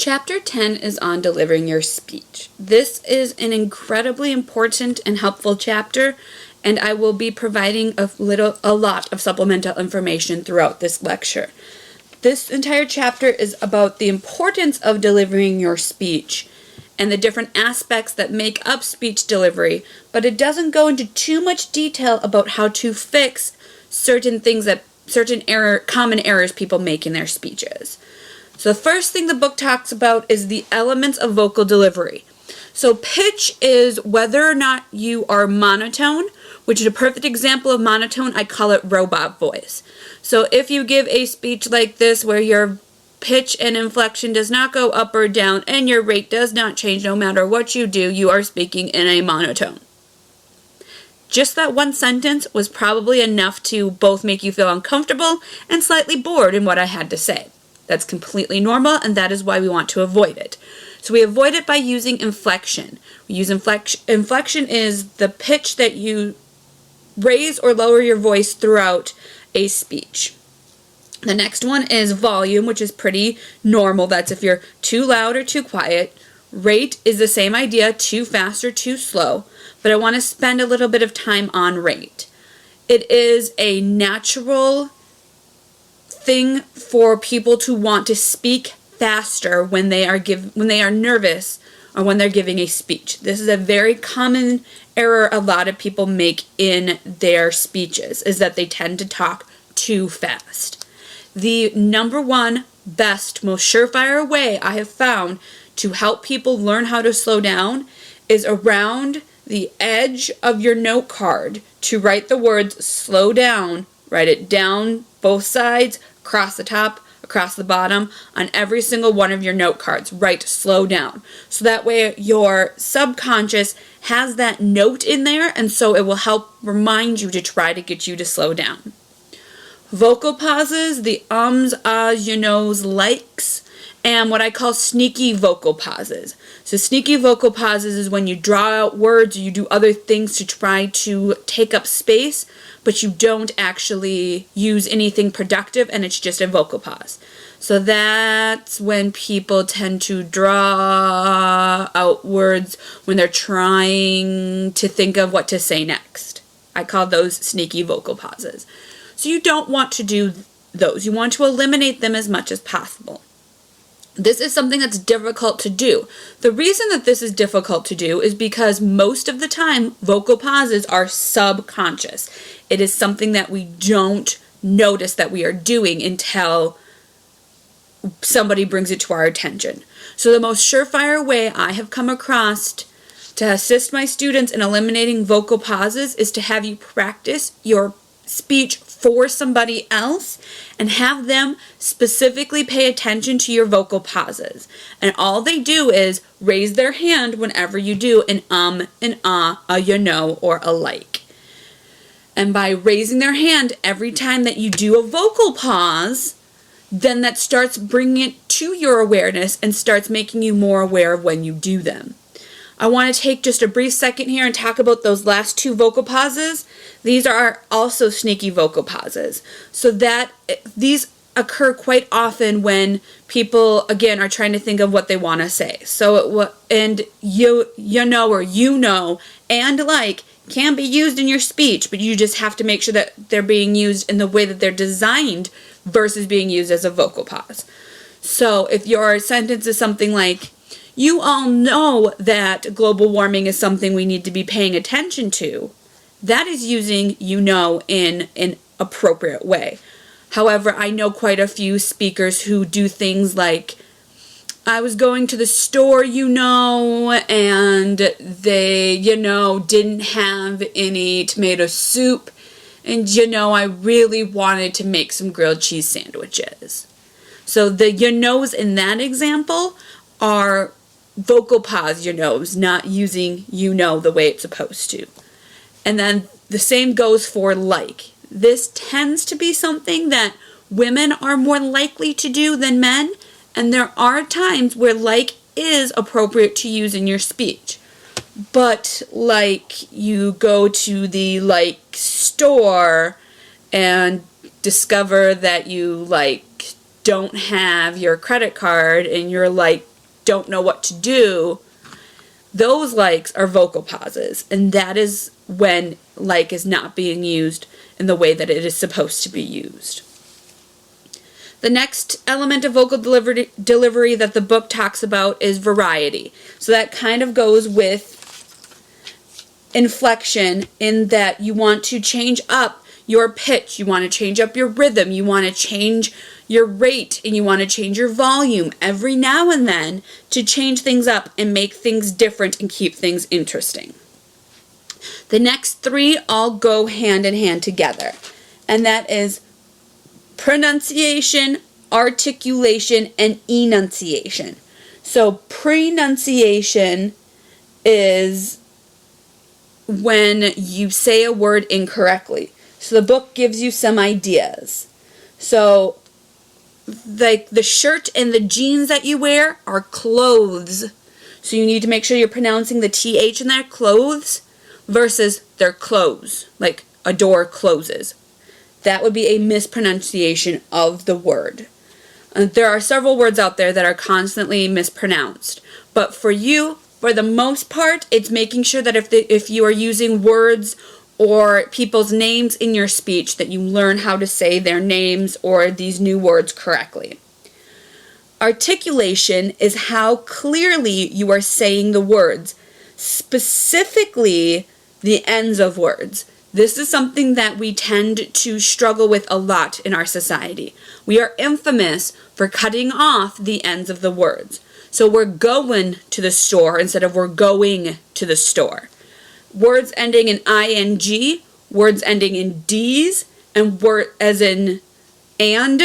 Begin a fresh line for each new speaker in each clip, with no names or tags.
Chapter 10 is on delivering your speech. This is an incredibly important and helpful chapter, and I will be providing a lot of supplemental information throughout this lecture. This entire chapter is about the importance of delivering your speech and the different aspects that make up speech delivery, but it doesn't go into too much detail about how to fix certain common errors people make in their speeches. So the first thing the book talks about is the elements of vocal delivery. So pitch is whether or not you are monotone, which is a perfect example of monotone. I call it robot voice. So if you give a speech like this where your pitch and inflection does not go up or down and your rate does not change no matter what you do, you are speaking in a monotone. Just that one sentence was probably enough to both make you feel uncomfortable and slightly bored in what I had to say. That's completely normal, and that is why we want to avoid it. So we avoid it by using inflection. We use inflection is the pitch that you raise or lower your voice throughout a speech. The next one is volume, which is pretty normal. That's if you're too loud or too quiet. Rate is the same idea, too fast or too slow, but I want to spend a little bit of time on rate. It is a natural thing for people to want to speak faster when they are nervous or when they're giving a speech. This is a very common error a lot of people make in their speeches, is that they tend to talk too fast. The number one best, most surefire way I have found to help people learn how to slow down is around the edge of your note card to write the words slow down. Write it down both sides, across the top, across the bottom, on every single one of your note cards. Write slow down. So that way your subconscious has that note in there, and so it will help remind you to try to get you to slow down. Vocal pauses, the ums, ahs, you knows, likes, and what I call sneaky vocal pauses. So sneaky vocal pauses is when you draw out words or you do other things to try to take up space, but you don't actually use anything productive and it's just a vocal pause. So that's when people tend to draw out words when they're trying to think of what to say next. I call those sneaky vocal pauses. So you don't want to do those. You want to eliminate them as much as possible. This is something that's difficult to do. The reason that this is difficult to do is because most of the time vocal pauses are subconscious. It is something that we don't notice that we are doing until somebody brings it to our attention. So the most surefire way I have come across to assist my students in eliminating vocal pauses is to have you practice your speech for somebody else and have them specifically pay attention to your vocal pauses. And all they do is raise their hand whenever you do an an a you know, or a like. And by raising their hand every time that you do a vocal pause, then that starts bringing it to your awareness and starts making you more aware of when you do them. I want to take just a brief second here and talk about those last two vocal pauses. These are also sneaky vocal pauses. So that these occur quite often when people, again, are trying to think of what they want to say. So, and you know, or you know, and like can be used in your speech, but you just have to make sure that they're being used in the way that they're designed versus being used as a vocal pause. So if your sentence is something like, you all know that global warming is something we need to be paying attention to, that is using you know in an appropriate way. However, I know quite a few speakers who do things like, I was going to the store, you know, and they, you know, didn't have any tomato soup, and you know, I really wanted to make some grilled cheese sandwiches. So the you knows in that example are vocal pause you knows, not using you know the way it's supposed to. And then the same goes for like. This tends to be something that women are more likely to do than men, and there are times where like is appropriate to use in your speech. But like you go to the like store and discover that you like don't have your credit card and you're like don't know what to do, those likes are vocal pauses. And that is when like is not being used in the way that it is supposed to be used. The next element of vocal delivery that the book talks about is variety. So that kind of goes with inflection, in that you want to change up your pitch, you want to change up your rhythm, you want to change your rate, and you want to change your volume every now and then to change things up and make things different and keep things interesting. The next three all go hand in hand together, and that is pronunciation, articulation, and enunciation. So pronunciation is when you say a word incorrectly. So the book gives you some ideas. So like the shirt and the jeans that you wear are clothes. So you need to make sure you're pronouncing the TH in that, clothes, versus their clothes, like a door closes. That would be a mispronunciation of the word. There are several words out there that are constantly mispronounced. But for you, for the most part, it's making sure that if you are using words or people's names in your speech, that you learn how to say their names or these new words correctly. Articulation is how clearly you are saying the words, specifically the ends of words. This is something that we tend to struggle with a lot in our society. We are infamous for cutting off the ends of the words. So we're going to the store instead of we're going to the store. Words ending in ing, words ending in d's, and word as in and,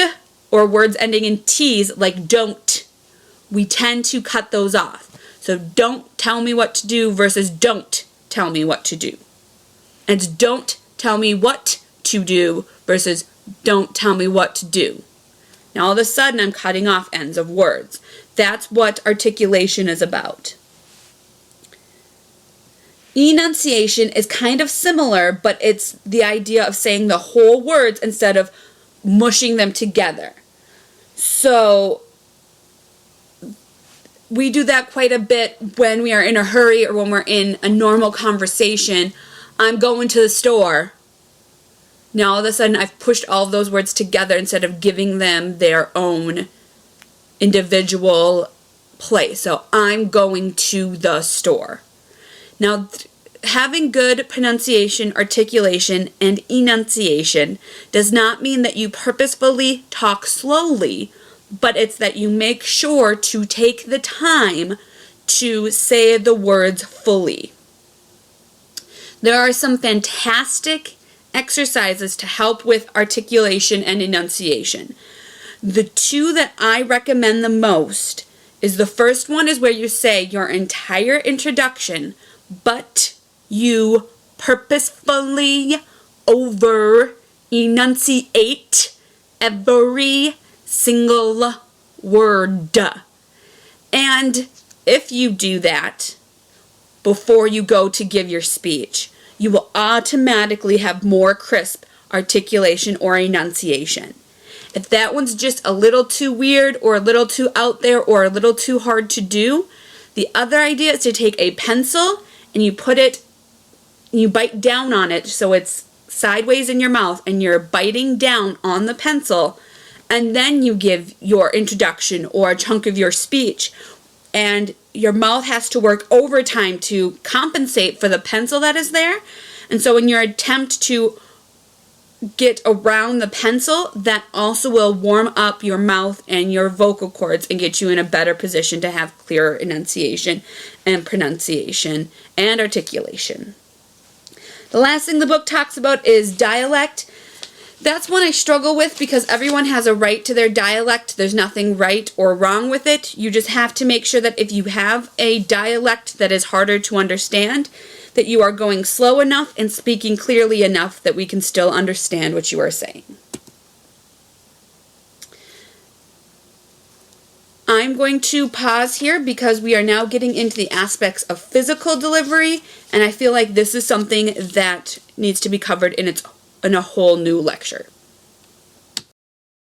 or words ending in t's like don't. We tend to cut those off. So don't tell me what to do versus don't tell me what to do. And don't tell me what to do versus don't tell me what to do. Now all of a sudden I'm cutting off ends of words. That's what articulation is about. Enunciation is kind of similar, but it's the idea of saying the whole words instead of mushing them together. So we do that quite a bit when we are in a hurry or when we're in a normal conversation. I'm going to the store. Now all of a sudden I've pushed all of those words together instead of giving them their own individual place. So I'm going to the store. Now having good pronunciation, articulation, and enunciation does not mean that you purposefully talk slowly, but it's that you make sure to take the time to say the words fully. There are some fantastic exercises to help with articulation and enunciation. The two that I recommend the most is the first one is where you say your entire introduction, but you purposefully over enunciate every single word. And if you do that before you go to give your speech, you will automatically have more crisp articulation or enunciation. If that one's just a little too weird or a little too out there or a little too hard to do, the other idea is to take a pencil and you bite down on it so it's sideways in your mouth and you're biting down on the pencil, and then you give your introduction or a chunk of your speech, and your mouth has to work overtime to compensate for the pencil that is there. And so in your attempt to get around the pencil, that also will warm up your mouth and your vocal cords and get you in a better position to have clearer enunciation and pronunciation and articulation. The last thing the book talks about is dialect. That's one I struggle with because everyone has a right to their dialect. There's nothing right or wrong with it. You just have to make sure that if you have a dialect that is harder to understand, that you are going slow enough and speaking clearly enough that we can still understand what you are saying. I'm going to pause here because we are now getting into the aspects of physical delivery, and I feel like this is something that needs to be covered in a whole new lecture.